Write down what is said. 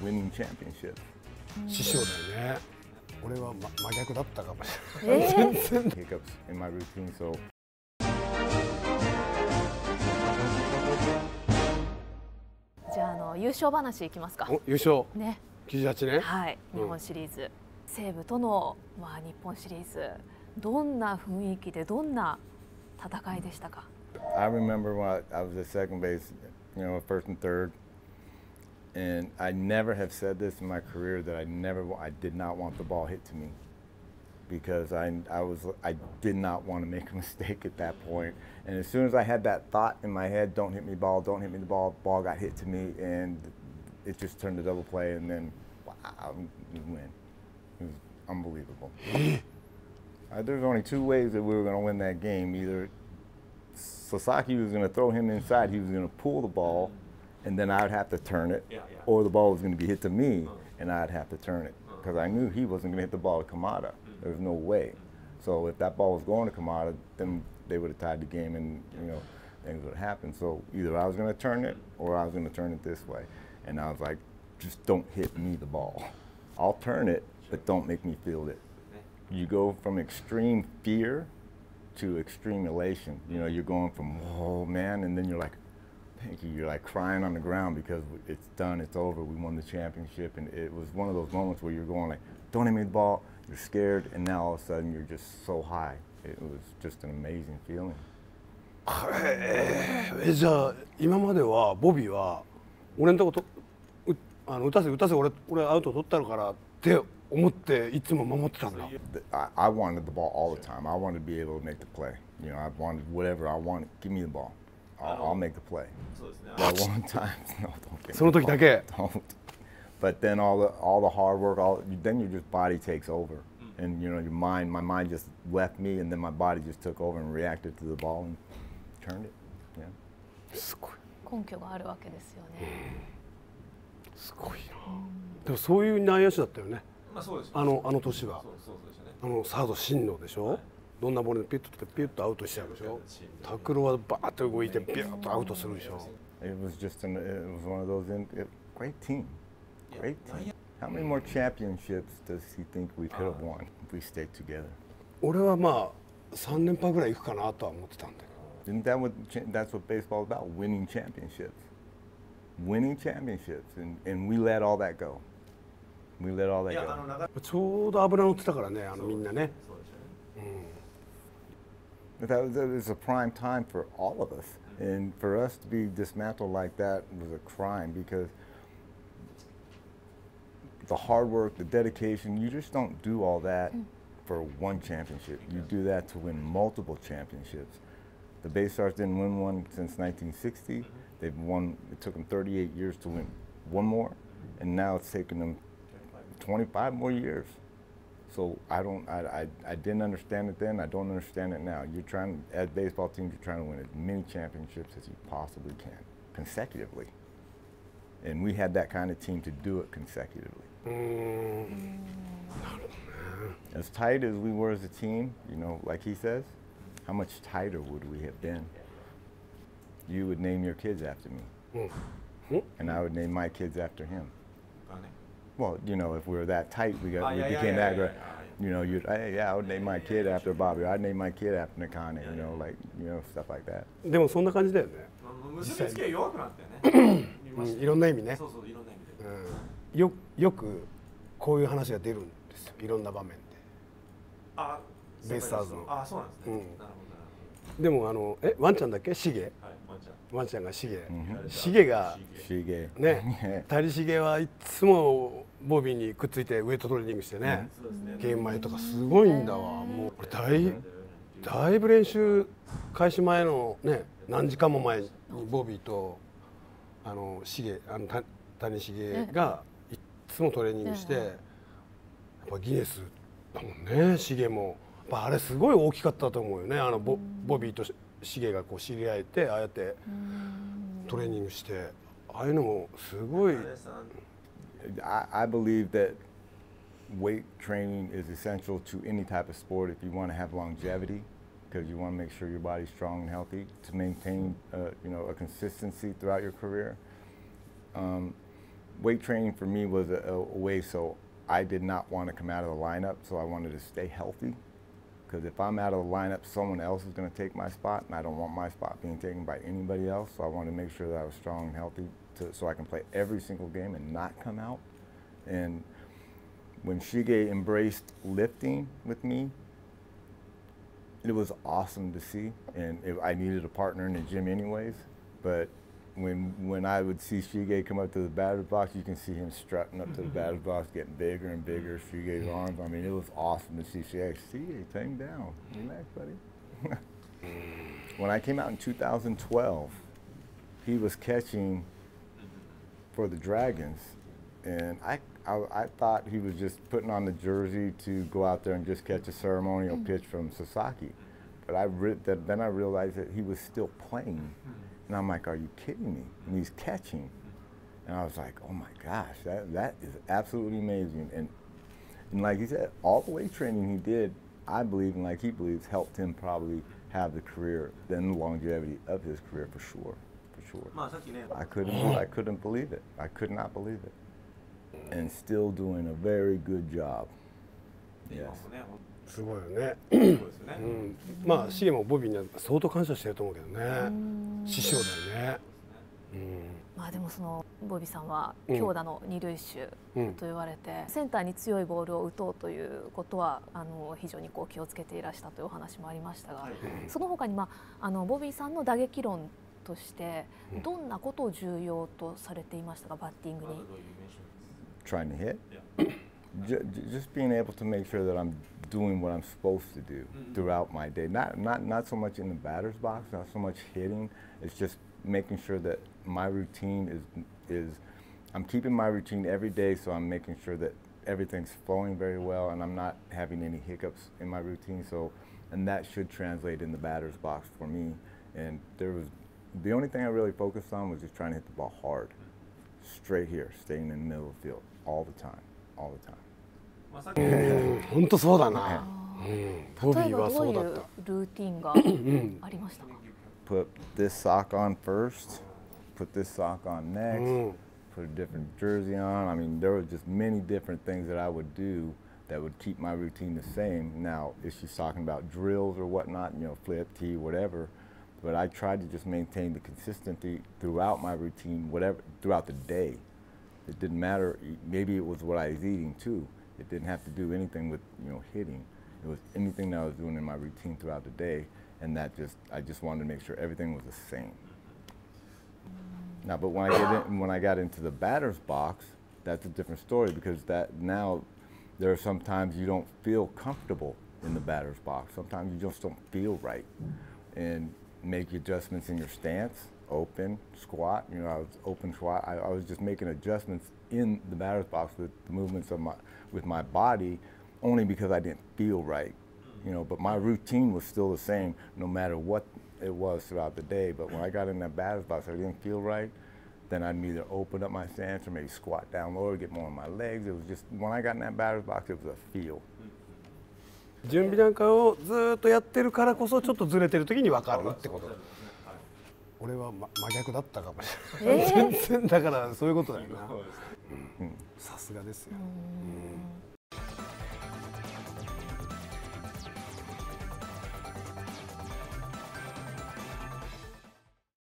winning championships. 師匠だよね。俺は、真逆だったかもしれない。全然。Hiccups in my routine, so. じゃあ優勝話いきますか。優勝。ね。98ね。はい。日本シリーズ、西武との日本シリーズ、どんな雰囲気でどんな戦いでしたか。I remember when I was at second base, first and third, and I never have said this in my career that I did not want the ball hit to me, because I did not want to make a mistake at that point. And as soon as I had that thought in my head, don't hit me ball, don't hit me the ball got hit to me, and it just turned to double play, and then wow, we win. It was unbelievable. There's only two ways that we were going to win that game. Either Sasaki was going to throw him inside, he was going to pull the ball, and then I'd have to turn it, or the ball was going to be hit to me, and I'd have to turn it, because I knew he wasn't going to hit the ball to Kamada. There was no way. So if that ball was going to Kamada, then they would have tied the game, and things would have happened. So either I was going to turn it, or I was going to turn it this way. And I was like, just don't hit me the ball. I'll turn it, but don't make me feel it. You go from extreme fear to extreme elation. You're going from, oh man, and then you're like, thank you. You're like crying on the ground because it's done, it's over, we won the championship. And it was one of those moments where you're going like, don't hit me the ball, you're scared, and now all of a sudden you're just so high. It was just an amazing feeling. じゃあ今まではボビーは俺のとこと打たせ俺アウト取ったのからって思っていつも守ってたんだ。I wanted the ball all the time. I wanted to be able to make the play. I wanted whatever I wanted. Give me the ball. I'll make the play. That one time, no, don't get me. その時だけ。Don't. But then all the hard work, then your just body takes over, and your mind. My mind just left me, and then my body just took over and reacted to the ball and turned it. Yeah. すごい。根拠があるわけですよね。すごいな。でもそういう内野手だったよね。そうです。あの年は。サード進藤でしょ。どんなボールでピュッと取ってピュッとアウトしちゃうでしょ。タックルはバーッと動いてピュッとアウトするでしょ。It was one of those great team. Great team. How many more championships does he think we could have won if we stayed together? 俺は3連覇ぐらいいくかなとは思ってたんだけど。That's what baseball is about, winning championships. Winning championships, and we let all that go. We let all that go. ちょうど油乗ってたからね、みんなね。That was a prime time for all of us, and for us to be dismantled like that was a crime, because the hard work, the dedication, you just don't do all that for one championship. You do that to win multiple championships. The Bay Stars didn't win one since 1960. They've won. It took them 38 years to win one more, and now it's taken them 25 more years. So I didn't understand it then. I don't understand it now. As baseball teams, you're trying to win as many championships as you possibly can, consecutively. And we had that kind of team to do it consecutively. As tight as we were as a team, like he says, how much tighter would we have been? You would name your kids after me, and I would name my kids after him. Well, if we were that tight, we became that great. I would name my kid after Bobby. I'd name my kid after Nakane. Stuff like that. でもそんな感じだよね。結びつきが弱くなったよね。いろんな意味ね。そういろんな意味で。よくこういう話が出るんですよ。いろんな場面で。ベイスターズの。そうなんですね。なるほど。でもワンちゃんだっけ？シゲ。ワンちゃんがシゲがね、谷繁はいつもボビーにくっついてウエイトトレーニングしてね、ゲーム前とかすごいんだわ。もうだいぶ練習開始前のね、何時間も前にボビーと谷繁がいつもトレーニングして、やっぱギネスだもんね。繁もあれすごい大きかったと思うよね。ボビーと繁が知り合えて、ああやってトレーニングして、ああいうのもすごい。I believe that weight training is essential to any type of sport if you want to have longevity, because you want to make sure your body's strong and healthy to maintain a consistency throughout your career. weight training for me was a way, so I did not want to come out of the lineup, so I wanted to stay healthy. Because if I'm out of the lineup, someone else is going to take my spot, and I don't want my spot being taken by anybody else. So I wanted to make sure that I was strong and healthy so I can play every single game and not come out. And when Shige embraced lifting with me, it was awesome to see. And I needed a partner in the gym anyways. But when I would see Shige come up to the batter's box, you can see him strutting up to the batter's box, getting bigger and bigger. Shige's arms, I mean, it was awesome to see Shige. Shige, take him down. Relax, buddy. When I came out in 2012, he was catching for the Dragons. And I thought he was just putting on the jersey to go out there and just catch a ceremonial pitch from Sasaki. But then I realized that he was still playing. And I'm like, are you kidding me? And he's catching. And I was like, oh my gosh, that is absolutely amazing. And like he said, all the weight training he did, I believe, and like he believes, helped him probably have the career, then the longevity of his career for sure, for sure. I couldn't believe it. I could not believe it. And still doing a very good job. Yes. すごいよね。まあシゲもボビーには相当感謝してると思うけどね。師匠だよね。まあでもそのボビーさんは強打の二塁手と言われて、センターに強いボールを打とうということは非常にこう気をつけていらしたというお話もありましたが、その他にボビーさんの打撃論としてどんなことを重要とされていましたか、バッティングに。Trying to hit. Just being able to make sure that I'm doing what I'm supposed to do throughout my day. Not so much in the batter's box, not so much hitting. It's just making sure that my routine is I'm keeping my routine every day, so I'm making sure that everything's flowing very well and I'm not having any hiccups in my routine. So, and that should translate in the batter's box for me. And the only thing I really focused on was just trying to hit the ball hard, straight here, staying in the middle of the field all the time. All the time. 本当そうだな。ボビ例えばーはどういうそうだった。ルーティンがありましたか。Put this sock on first, put this sock on next, put a different jersey on. I mean, there were just many different things that I would do that would keep my routine the same. Now, if she's talking about drills or whatnot, you know, flip, tee, whatever, but I tried to just maintain the consistency throughout my routine, whatever, throughout the day. It didn't matter, maybe it was what I was eating too. It didn't have to do anything with, you know, hitting. It was anything that I was doing in my routine throughout the day, and I just wanted to make sure everything was the same. Now, but when I got into the batter's box, that's a different story, because now there are some times you don't feel comfortable in the batter's box. Sometimes you just don't feel right, and make adjustments in your stance. Open, squat, you know, I was open squat. I was just making adjustments in the batter's box with the movements of with my body, only because I didn't feel right, you know, but my routine was still the same no matter what it was throughout the day. But when I got in that batter's box, I didn't feel right, then I'd either open up my stance or maybe squat down lower, get more on my legs. It was just, when I got in that batter's box, it was a feel. 準備なんかをずっとやってるからこそちょっとずれてる時に分かるってことだ。俺は真逆だったかもしれない。全然だからそういうことだよな。さすがですよ。